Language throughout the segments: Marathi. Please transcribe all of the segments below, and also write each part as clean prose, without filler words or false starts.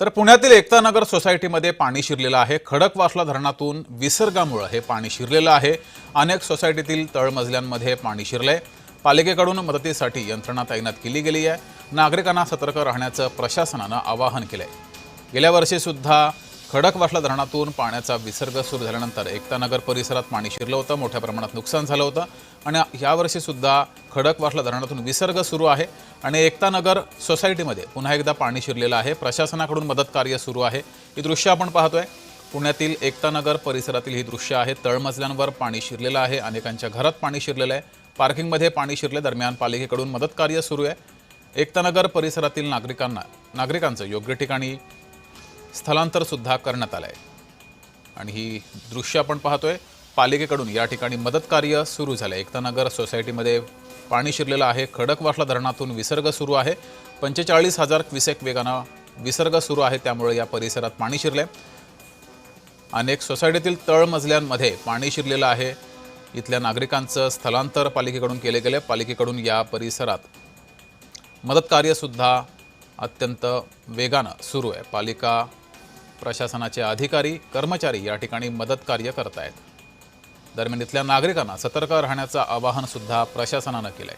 तर पुण्यातील एकता नगर सोसायटीमध्ये पाणी शिरलेलं आहे। खडकवासला धरणातून विसर्गामुळे हे पाणी शिरलेलं आहे। अनेक सोसायटीतील तळमजल्यांमध्ये पाणी शिरलंय। पालिकेकडून मदतीसाठी यंत्रणा तैनात केली गेली आहे। नागरिकांना सतर्क राहण्याचं प्रशासनानं आवाहन केलंय। गेल्या वर्षी सुद्धा खडकवासला धरणातून पाण्याचा विसर्ग सुरू झाल्यानंतर एकता नगर परिसरात पाणी शिरलं होतं, मोठ्या प्रमाणात नुकसान झालं होतं आणि यावर्षी सुद्धा खडकवासला धरणातून विसर्ग सुरू आहे आणि एकता नगर सोसायटीमध्ये पुन्हा एकदा पाणी शिरलेलं आहे। प्रशासनाकडून मदत कार्य सुरू आहे। ही दृश्य आपण पाहतोय। पुण्यातील एकता नगर परिसरातील ही दृश्य आहे। तळमजल्यांवर पाणी शिरलेलं आहे। अनेकांच्या घरात पाणी शिरलेलं आहे। पार्किंगमध्ये पाणी शिरले दरम्यान पालिकेकडून मदत कार्य सुरू आहे। एकता नगर परिसरातील नागरिकांचं योग्य ठिकाणी स्थलांतर सुद्धा करण्यात आलंय आणि ही दृश्य आपण पाहतोय। पालिकेकडून या ठिकाणी मदत कार्य सुरू झालंय। एकता नगर सोसायटीमध्ये पाणी शिरलेलं आहे। खडकवासला धरणातून विसर्ग सुरू आहे। 45,000 क्युसेक वेगानं विसर्ग सुरू आहे, त्यामुळे या परिसरात पाणी शिरले। अनेक सोसायटीतील तळमजल्यांमध्ये पाणी शिरलेलं आहे। इथल्या नागरिकांचं स्थलांतर पालिकेकडून केले गेले। पालिकेकडून या परिसरात मदत कार्य सुद्धा अत्यंत वेगानं सुरू आहे। पालिका प्रशासनाचे अधिकारी कर्मचारी या ठिकाणी मदत कार्य करत आहेत। दरम्यान इथल्या नागरिकांना सतर्क राहण्याचं आवाहन सुद्धा प्रशासनानं केलंय।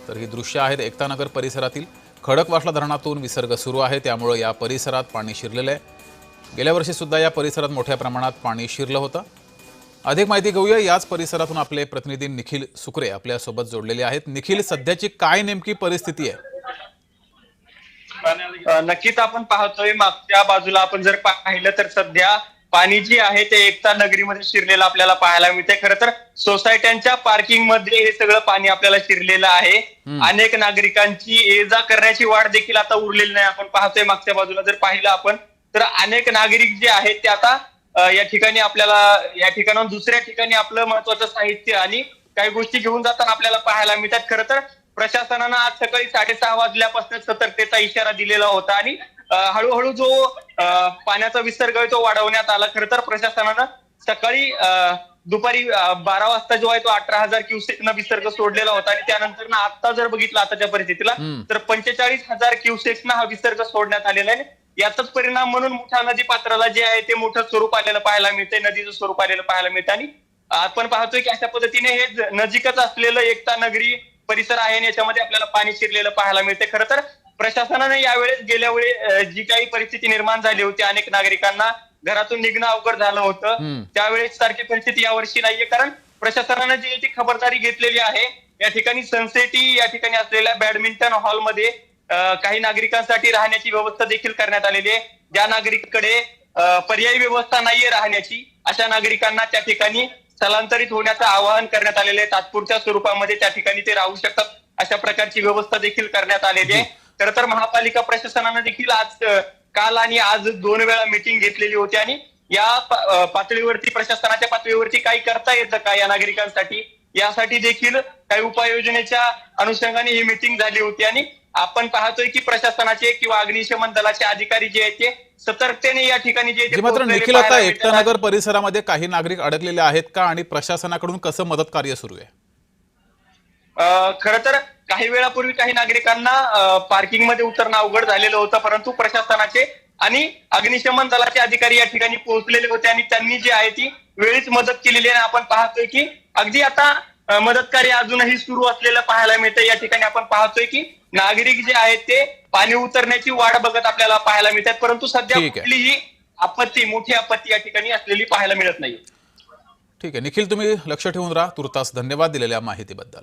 तर ही दृश्य आहेत एकता नगर परिसरातील। खडकवासला धरणातून विसर्ग सुरू आहे, त्यामुळे या परिसरात पाणी शिरलेलं आहे। गेल्या वर्षी सुद्धा या परिसरात मोठ्या प्रमाणात पाणी शिरलं होतं। अधिक माहिती घेऊया। याच परिसरातून आपले प्रतिनिधी निखिल सुकरे आपल्यासोबत जोडलेले आहेत। निखिल, सध्याची काय नेमकी परिस्थिती आहे? नक्कीच आपण पाहतोय मागच्या बाजूला आपण जर पाहिलं तर सध्या पाणी जे आहे ते एकता नगरीमध्ये शिरलेलं आपल्याला पाहायला मिळते। खरं तर सोसायट्यांच्या पार्किंग मध्ये हे सगळं पाणी आपल्याला शिरलेलं आहे। अनेक नागरिकांची ये जा करण्याची वाट देखील आता उरलेली नाही। आपण पाहतोय मागच्या बाजूला जर पाहिलं आपण तर अनेक नागरिक जे आहेत ते आता या ठिकाणी आपल्याला या ठिकाणाहून दुसऱ्या ठिकाणी आपलं महत्वाचं साहित्य आणि काही गोष्टी घेऊन जाताना आपल्याला पाहायला मिळतात। खरं तर प्रशासनानं आज सकाळी 6:30 वाजल्यापासून सतर्कतेचा इशारा दिलेला होता आणि हळूहळू जो पाण्याचा विसर्ग आहे तो वाढवण्यात आला। खरं तर प्रशासनानं सकाळी दुपारी 12 वाजता जो आहे तो 18,000 क्युसेकनं विसर्ग सोडलेला होता आणि त्यानंतर ना आता जर बघितलं आताच्या परिस्थितीला तर 45,000 क्युसेकनं हा विसर्ग सोडण्यात आलेला आहे। याचाच परिणाम म्हणून मुठा नदी पात्राला जे आहे ते मोठं स्वरूप आलेलं पाहायला मिळतंय, नदीचं स्वरूप आलेलं पाहायला मिळतं आणि आपण पाहतोय की अशा पद्धतीने हे नजीकच असलेलं एकता नगरी परिसर आहे आणि याच्यामध्ये आपल्याला पाणी शिरलेलं पाहायला मिळते। खरं तर प्रशासनाने यावेळेस गेल्या वेळी जी काही परिस्थिती निर्माण झाली होती, अनेक नागरिकांना घरातून निघणं अवघड झालं होतं, त्यावेळेस सारखी परिस्थिती यावर्षी नाहीये। कारण प्रशासनाने जी ती खबरदारी घेतलेली आहे, या ठिकाणी सनसेटी या ठिकाणी असलेल्या बॅडमिंटन हॉलमध्ये काही नागरिकांसाठी राहण्याची व्यवस्था देखील करण्यात आलेली आहे। ज्या नागरिकांकडे पर्यायी व्यवस्था नाहीये राहण्याची, अशा नागरिकांना त्या ठिकाणी स्थलांतरित होण्याचं आवाहन करण्यात आलेलं आहे। तात्पुरत्या स्वरूपामध्ये त्या ठिकाणी ते राहू शकतात, अशा प्रकारची व्यवस्था देखील करण्यात आलेली आहे। खरं तर महापालिका प्रशासनानं देखील काल आणि आज 2 वेळा मीटिंग घेतलेली होती आणि या पातळीवरती प्रशासनाच्या पातळीवरती काही करता येतं का या नागरिकांसाठी, यासाठी देखील काही उपाययोजनेच्या अनुषंगाने ही मीटिंग झाली होती आणि आपण पाहतोय की प्रशासनाचे किंवा अग्निशमन दलाचे अधिकारी जे आहेत ते सतर्कतेने या ठिकाणी जे मात्र निखिल, आता एकता नगर परिसरामध्ये काही नागरिक अडकलेले आहेत का आणि प्रशासनाकडून कसं मदत कार्य सुरू आहे? खरं तर काही वेळापूर्वी काही नागरिकांना पार्किंग मध्ये उतरणं अवघड झालेलं होतं, परंतु प्रशासनाचे आणि अग्निशमन दलाचे अधिकारी या ठिकाणी पोहोचलेले होते आणि त्यांनी जी आहे ती वेळीच मदत केलेली आहे। आपण पाहतोय की अगदी आता मदत कार्य अजूनही सुरू असलेलं पाहायला मिळतं। या ठिकाणी आपण पाहतोय की नागरिक जे आहेत ते पाणी उतरण्याची वाट बघत आपल्याला पाहायला मिळतात, परंतु सध्या कुठलीही मोठी आपत्ती या ठिकाणी असलेली पाहायला मिळत नाही। ठीक आहे निखिल, तुम्ही लक्ष ठेवून राहा। तुर्तास धन्यवाद दिलेल्या माहितीबद्दल।